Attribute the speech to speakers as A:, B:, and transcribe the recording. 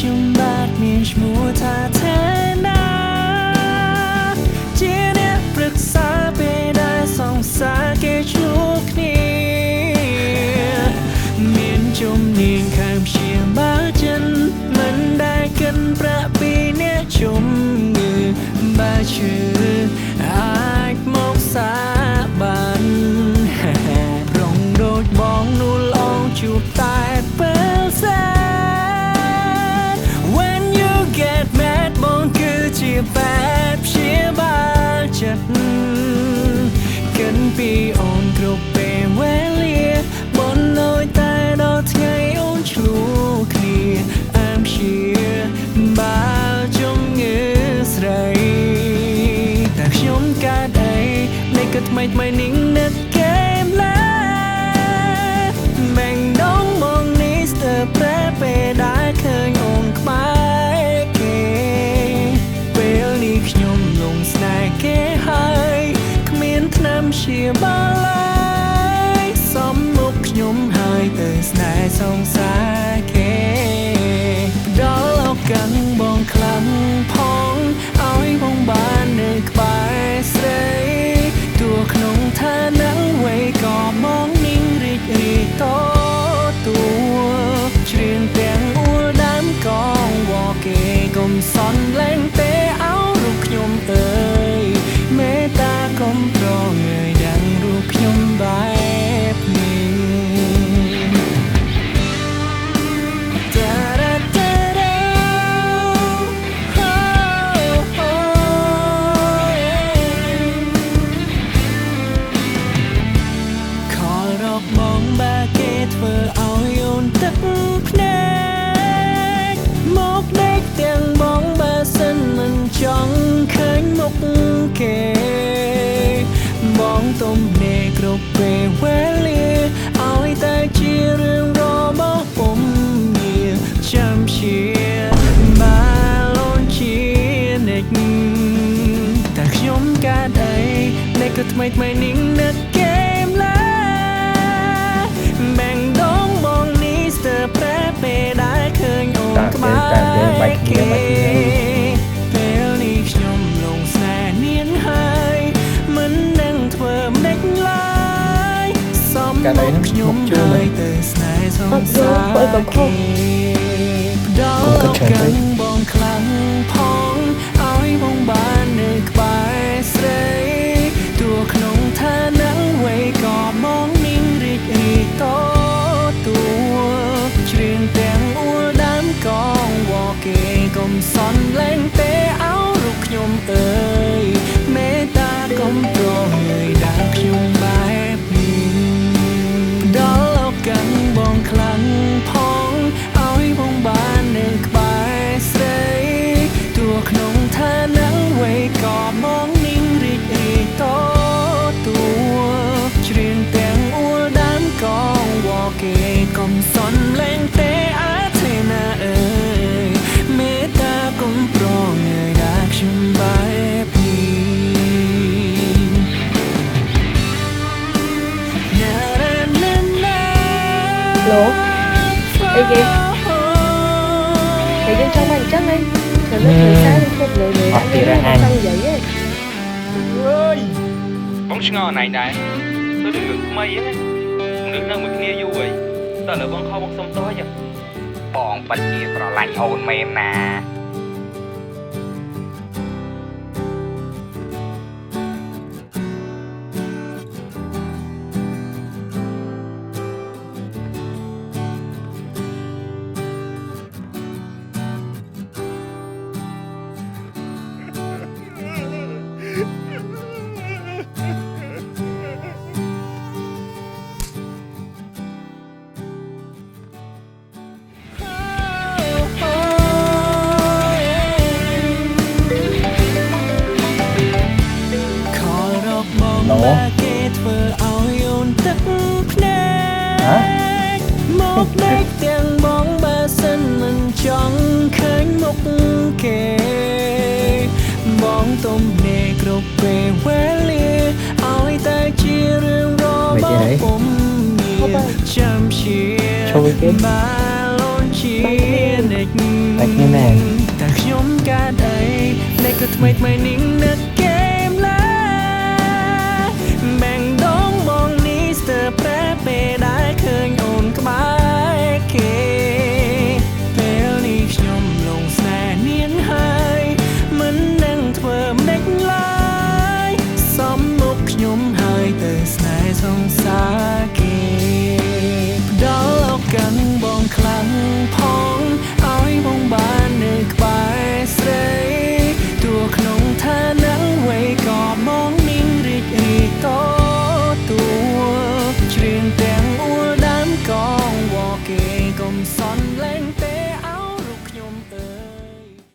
A: ខ្ញុំបាទមានឈ្មោះថាថែណាជាអ្នកប្រឹក្សាពេលដែលសង្សារគេជួបគ្នាមានជំនាញខាងព្យាបាលចិត្តមិនដែលកិនប្រាក់ពីអ្នកជំងឺបើឈឺអាចមកសាបានរងដូចបងនោះឡងជួបតែពេលសែWhen you get mad បងគឺជាបែបព្យាបាលចិត្តកិនពីអូនគ្រប់ពេលវេលាបងនៅតែដល់ថ្ងៃអូនឆ្លូគ្នាI'm here បើជំងឺស្រីតែខ្ញុំកើតអីនៃក៏ថ្មីនឹងនឹកកែមឡាបែងដងមកនេះស្ទើរប្រែពេលដែលឃើញអូនក្បែរគេពេលនេះខ្ញុំលងស្នេហ៍គេហើយគ្មានថ្នាំព្យាបាលឡើយសំមុខខ្ញុំហើយទៅស្នេហ៍សង្សារគេដល់ឱកាសបងខ្លាំងផងឲ្យបងបាននៅក្បែរស្រីទោះក្នុងឋានៈអ្វីក៏មកนิ่งរីករាយតទួច្រៀងទាំងអួលដើមកងវ៉គេកុំសន់លែងទេអោរូបខ្ញុំអើយមេត្តាកុំប្រងើយดังរូបខ្ញុំបែបនេះបងបាគេធ្វើឲ្យអូនទឹកភ្នែកមកដេកទាំងបងបើសិនមិនចង់ឃើញមុខគេបងទំនេរគ្រប់ពេលវេលាឲ្យតែជារឿងរបស់ពុំមានចាំជាបាលូនជានិចតែខ្ញុំកើតអីនៃក៏ថ្មីនឹងនឹកកែមឡាបែងដងបងនេះស្ទើរប្រែពេលដែលឃើញអូនក្បែរគេពេលនេះខ្ញុំលងស្នេហ៍នាងហើយមិននឹងធ្វើម្ដេចឡើយសំមុខខ្ញុំហើយទៅស្នេហ៍សង្សារគេដល់ឱកាសបងខ្លាំងផងឲ្យបងបាននៅក្បែរស្រីទោះក្នុងឋានៈអ្វីក៏មកนิ่งរីករាយតទួច្រៀងទាំងអួលដើមកងវ៉គេកុំសន់លែងទេអោរូបខ្ញុំអើយមេត្តាកុំប្រងើយដើមខ្ញុំបែបនេះដល់ឱកាសបងខ្លាំងផងឲ្យបងបាននៅក្បែរស្រីទោះក្នុងឋានៈអ្វីក៏មកนิ่งរីករាយតទួច្រៀងទាំងអួលដើមកងវ៉គេកុំសន់លែងទេអាទេណាអើយមេត្តាកុំប្រងើយដាក់ខ្ញុំបែបនេះ
B: Lố Ê kìa Thì dân trong mình chắc đi Rồi nó người xa đi không lười đã nghe nó xong vậy á
C: ơi bóng ngò này này tôi đừng ngực mây á đừng đang mực nghe vui vậy tại là bóng kho bóng sông tối vậy bọn bạch kia rồi lạnh ồn mềm nè
A: Lốគេធ្វើឲ្យអូនទឹកភ្នែកមកដេកទាំងបងបើសិនមិនចង់ឃើញមុខគេបងទំនេរគ្រប់ពេលវេលាឲ្យតែជារឿងរបស់ពុំមានចាំជា
B: Show again.
A: បាលូន ជានិច្ច
D: តែគ្នាមែន
A: តែខ្ញុំកើតអីនៃក៏ថ្មីថ្មីនេះនឹក